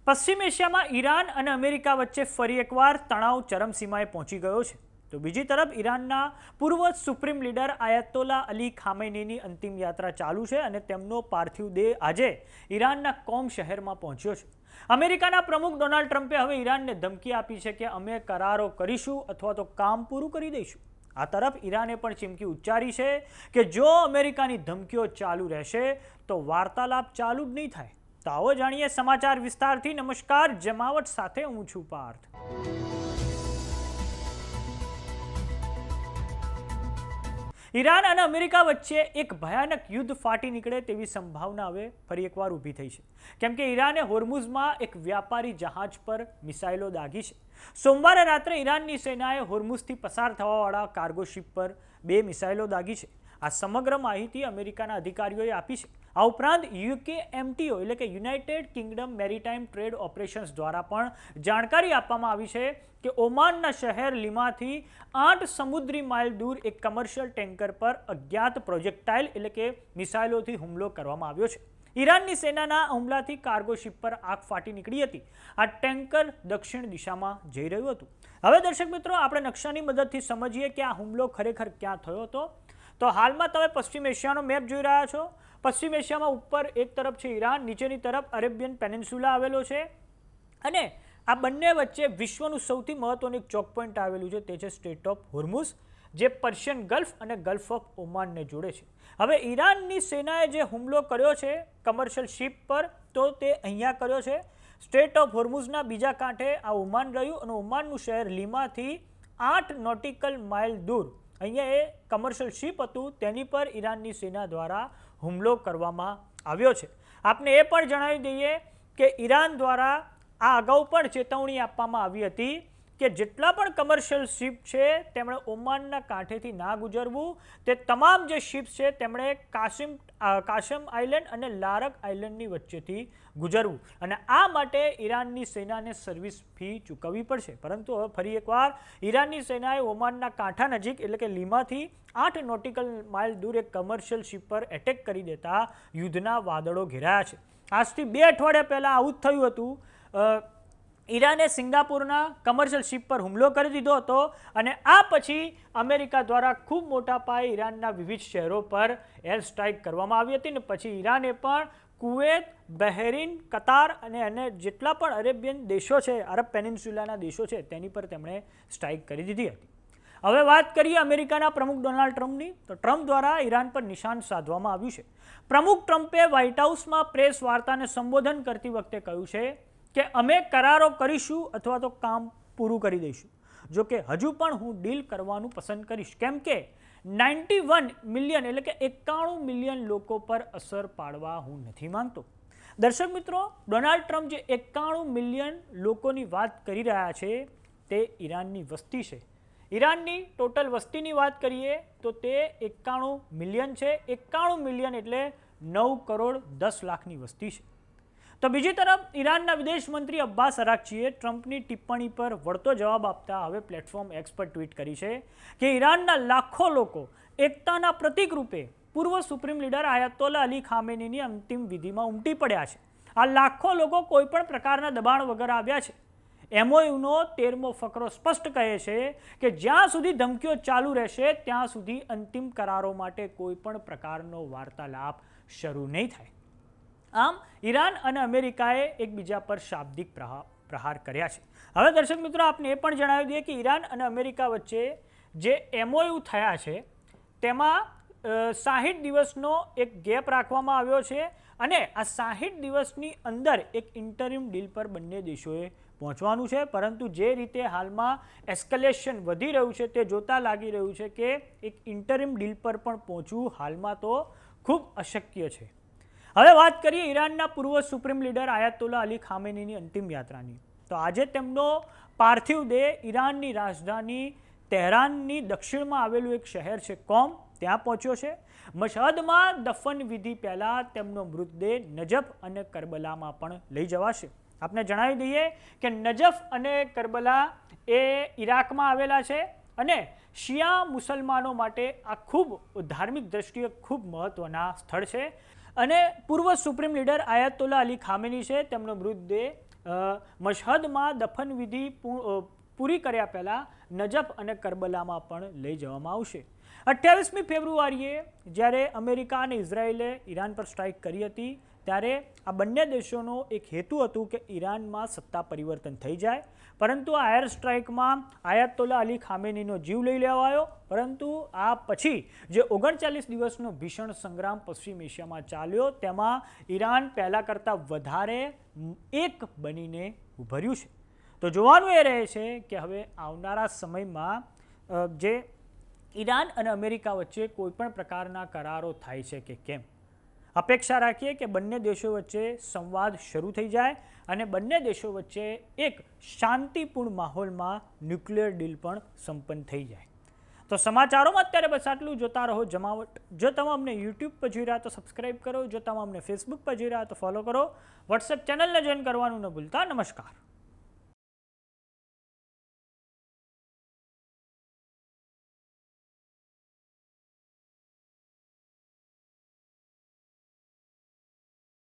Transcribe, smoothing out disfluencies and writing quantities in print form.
પશ્ચિમ એશિયામાં ઈરાન અને અમેરિકા વચ્ચે ફરી એકવાર તણાવ ચરમસીમાએ પહોંચી ગયો છે. તો બીજી તરફ ઈરાનના પૂર્વ સુપ્રીમ લીડર આયતોલા અલી ખામેનીની અંતિમ યાત્રા ચાલુ છે અને તેમનો પાર્થિવ દેહ આજે ઈરાનના કોમ શહેરમાં પહોંચ્યો છે. અમેરિકાના પ્રમુખ ડોનાલ્ડ ટ્રમ્પે હવે ઈરાનને ધમકી આપી છે કે અમે કરારો કરીશું અથવા તો કામ પૂરું કરી દઈશું. આ તરફ ઈરાને પણ ચીમકી ઉચ્ચારી છે કે જો અમેરિકાની ધમકીઓ ચાલુ રહેશે તો વાર્તાલાપ ચાલુ જ નહીં થાય. તો આવો જાણીએ સમાચાર વિસ્તારથી. નમસ્કાર, જમાવટ સાથે હું છું પાર્થ. ઈરાન અને અમેરિકા વચ્ચે એક ભયાનક યુદ્ધ ફાટી નીકળે તેવી સંભાવના હવે ફરી એકવાર ઊભી થઈ છે, કેમ કે ઈરાને હોર્મુઝમાં એક વ્યાપારી જહાજ પર મિસાઇલો દાગી છે. સોમવારે રાત્રે ઈરાનની સેનાએ હોર્મુઝથી પસાર થવાવાળા કાર્ગો શિપ પર 2 મિસાઇલો દાગી છે. આ સમગ્ર માહિતી અમેરિકાના અધિકારીઓએ આપી છે. આ ઉપરાંત યુકેએમટીઓ એટલે કે United Kingdom maritime trade operations દ્વારા પણ જાણકારી આપવામાં આવી છે કે ઓમાનના શહેર લીમાથી 8 સમુદ્રી માઇલ દૂર એક કમર્શિયલ ટેન્કર પર અજ્ઞાત પ્રોજેક્ટાઇલ એટલે કે મિસાઇલોથી હુમલો કરવામાં આવ્યો છે. ઈરાનની સેનાના હુમલાથી કાર્ગો શિપ પર આગ ફાટી નીકળી હતી. આ ટેન્કર દક્ષિણ દિશામાં જઈ રહ્યું હતું. હવે દર્શક મિત્રો, આપણે નકશાની મદદથી સમજીએ કે આ હુમલો ખરેખર ક્યાં થયો હતો. તો હાલમાં તમે પશ્ચિમ એશિયાનો મેપ જોઈ રહ્યા છો. પશ્ચિમ એશિયામાં ઉપર એક તરફ છે ઈરાન, નીચેની તરફ અરેબિયન પેનિન્સ્યુલા આવેલો છે અને આ બંને વચ્ચે વિશ્વનું સૌથી મહત્વનું એક ચોક પોઈન્ટ આવેલું છે, તે છે સ્ટ્રેટ ઓફ હોર્મુઝ, જે પર્શિયન ગલ્ફ અને ગલ્ફ ઓફ ઓમાનને જોડે છે. હવે ઈરાનની સેનાએ જે હુમલો કર્યો છે કમર્શિયલ શિપ પર, તો તે અહીંયા કર્યો છે. સ્ટ્રેટ ઓફ હોર્મુઝના બીજા કાંઠે આ ઓમાન રહ્યું અને ઓમાનનું શહેર લીમાથી 8 નોટિકલ માઇલ દૂર અહીંયા એ કમર્શિયલ શિપ હતું, તેની પર ઈરાનની સેના દ્વારા હુમલો કરવામાં આવ્યો છે. આપને એ પણ જણાવી દઈએ કે ઈરાન દ્વારા આ અગાઉ પણ ચેતવણી આપવામાં આવી હતી કે જેટલા પણ કમર્શિયલ શિપ છે તેમણે ઓમાનના કાંઠેથી ના ગુજરવું. તે તમામ જે શિપ છે તેમણે કાશમ આઇલેન્ડ અને લારક આઇલેન્ડની વચ્ચેથી ગુજરવું અને આ માટે ઈરાનની સેનાને સર્વિસ ફી ચૂકવવી પડશે. પરંતુ હવે ફરી એકવાર ઈરાનની સેનાએ ઓમાનના કાંઠા નજીક એટલે કે લીમાથી 8 નોટિકલ માઇલ દૂર એક કમર્શિયલ શિપ પર એટેક કરી દેતા યુદ્ધના વાદળો ઘેરાયા છે. આજથી 2 અઠવાડિયા પહેલાં આવું જ થયું હતું. ઈરાને સિંગાપુરના કમર્શિયલ શિપ પર હુમલો કરી દીધો હતો અને આ પછી અમેરિકા દ્વારા ખૂબ મોટા પાયે ઈરાનના વિવિધ શહેરો પર એર સ્ટ્રાઇક કરવામાં આવી હતી. ને પછી ઈરાને પણ કુવેત, બહેરીન, કતાર અને જેટલા પણ અરેબિયન દેશો છે, અરબ પેનિન્સ્યુલાના દેશો છે, તેની પર તેમણે સ્ટ્રાઇક કરી દીધી હતી. હવે વાત કરીએ અમેરિકાના પ્રમુખ ડોનાલ્ડ ટ્રમ્પની. તો ટ્રમ્પ દ્વારા ઈરાન પર નિશાન સાધવામાં આવ્યું છે. પ્રમુખ ટ્રમ્પે વ્હાઇટ હાઉસમાં પ્રેસ વાર્તાને સંબોધન કરતી વખતે કહ્યું છે કે અમે કરારો કરીશું અથવા તો કામ પૂરું કરી દઈશું. જો કે હજુ પણ હું ડીલ કરવાનું પસંદ કરીશ, કેમ કે 91 મિલિયન એટલે કે 91 મિલિયન લોકો પર અસર પાડવા હું નથી માંગતો. દર્શક મિત્રો, ડોનાલ્ડ ટ્રમ્પ જે 91 મિલિયન લોકોની વાત કરી રહ્યા છે તે ઈરાનની વસ્તી છે. ઈરાનની ટોટલ વસ્તીની વાત કરીએ તો તે 91 મિલિયન છે. 91 મિલિયન એટલે 9 કરોડ 10 લાખની વસ્તી છે. તો બીજી તરફ ઈરાનના વિદેશ મંત્રી અબ્બાસ અરાકચીએ ટ્રમ્પની ટિપ્પણી પર વળતો જવાબ આપતા હવે પ્લેટફોર્મ એક્સ પર ટ્વીટ કરી છે કે ઈરાનના લાખો લોકો એકતાના પ્રતીક રૂપે પૂર્વ સુપ્રીમ લીડર આયતોલા અલી ખામેનીની અંતિમ વિધિમાં ઉમટી પડ્યા છે. આ લાખો લોકો કોઈપણ પ્રકારના દબાણ વગર આવ્યા છે. એમઓયુનો 13મો ફકરો સ્પષ્ટ કહે છે કે જ્યાં સુધી ધમકીઓ ચાલુ રહેશે ત્યાં સુધી અંતિમ કરારો માટે કોઈપણ પ્રકારનો વાર્તાલાપ શરૂ નહીં થાય. આમ ઈરાન અને અમેરિકાએ એકબીજા પર શાબ્દિક પ્રહાર કર્યા છે. હવે દર્શક મિત્રો, આપને એ પણ જણાવી દઈએ કે ઈરાન અને અમેરિકા વચ્ચે જે એમઓયુ થયા છે તેમાં 60 દિવસનો એક ગેપ રાખવામાં આવ્યો છે અને આ 60 દિવસની અંદર એક ઇન્ટરિમ ડીલ પર બંને દેશોએ પહોંચવાનું છે. પરંતુ જે રીતે હાલમાં એસ્કેલેશન વધી રહ્યું છે તે જોતાં લાગી રહ્યું છે કે એક ઇન્ટરિમ ડીલ પર પણ પહોંચવું હાલમાં તો ખૂબ અશક્ય છે. હવે વાત કરીએ ઈરાનના પૂર્વ સુપ્રીમ લીડર આયતોલા અલી ખામેનીની અંતિમ યાત્રાની. તો આજે તેમનો પાર્થિવ દેહ ઈરાનની રાજધાની તહેરાનની દક્ષિણમાં આવેલું એક શહેર છે કોમ, ત્યાં પહોંચ્યો છે. મશહદમાં દફન વિધિ પહેલાં તેમનો મૃતદેહ નજફ અને કરબલામાં પણ લઈ જવાશે. આપને જણાવી દઈએ કે નજફ અને કરબલા એ ઈરાકમાં આવેલા છે અને શિયા મુસલમાનો માટે આ ખૂબ ધાર્મિક દ્રષ્ટિએ ખૂબ મહત્વના સ્થળ છે. અને પૂર્વ સુપ્રીમ લીડર આયતોલા અલી ખામેની છે, તેમનો મૃતદેહ મશહદમાં દફનવિધિ પૂરી કર્યા પહેલાં નજફ અને કરબલામાં પણ લઈ જવામાં આવશે. 28મી ફેબ્રુઆરીએ જ્યારે અમેરિકા અને ઇઝરાયેલે ઈરાન પર સ્ટ્રાઇક કરી હતી ત્યારે આ બંને દેશોનો એક હેતુ હતું કે ઈરાનમાં સત્તા પરિવર્તન થઈ જાય, પરંતુ આ એર સ્ટ્રાઇકમાં આયતોલા અલી ખામેનીનો જીવ લઈ લેવાયો. પરંતુ આ પછી જે 39 દિવસનો ભીષણ સંગ્રામ પશ્ચિમ એશિયામાં ચાલ્યો તેમાં ઈરાન પહેલાં કરતાં વધારે એક બનીને ઉભર્યું છે. તો જોવાનું એ રહે છે કે હવે આવનારા સમયમાં જે ઈરાન અને અમેરિકા વચ્ચે કોઈપણ પ્રકારના કરારો થાય છે કે કેમ. અપેક્ષા રાખીએ કે બંને દેશો વચ્ચે સંવાદ શરૂ થઈ જાય અને બંને દેશો વચ્ચે એક શાંતિપૂર્ણ માહોલમાં ન્યુક્લિયર ડીલ પણ સંપન્ન થઈ જાય. તો સમાચારોમાં અત્યારે બસ આટલું. જોતા રહો જમાવટ. જો તમે અમને યુટ્યુબ પર જોઈ રહ્યા તો સબસ્ક્રાઇબ કરો, જો તમે અમને ફેસબુક પર જોઈ રહ્યા તો ફોલો કરો, વોટ્સએપ ચેનલને જોઈન કરવાનું ન ભૂલતા. નમસ્કાર.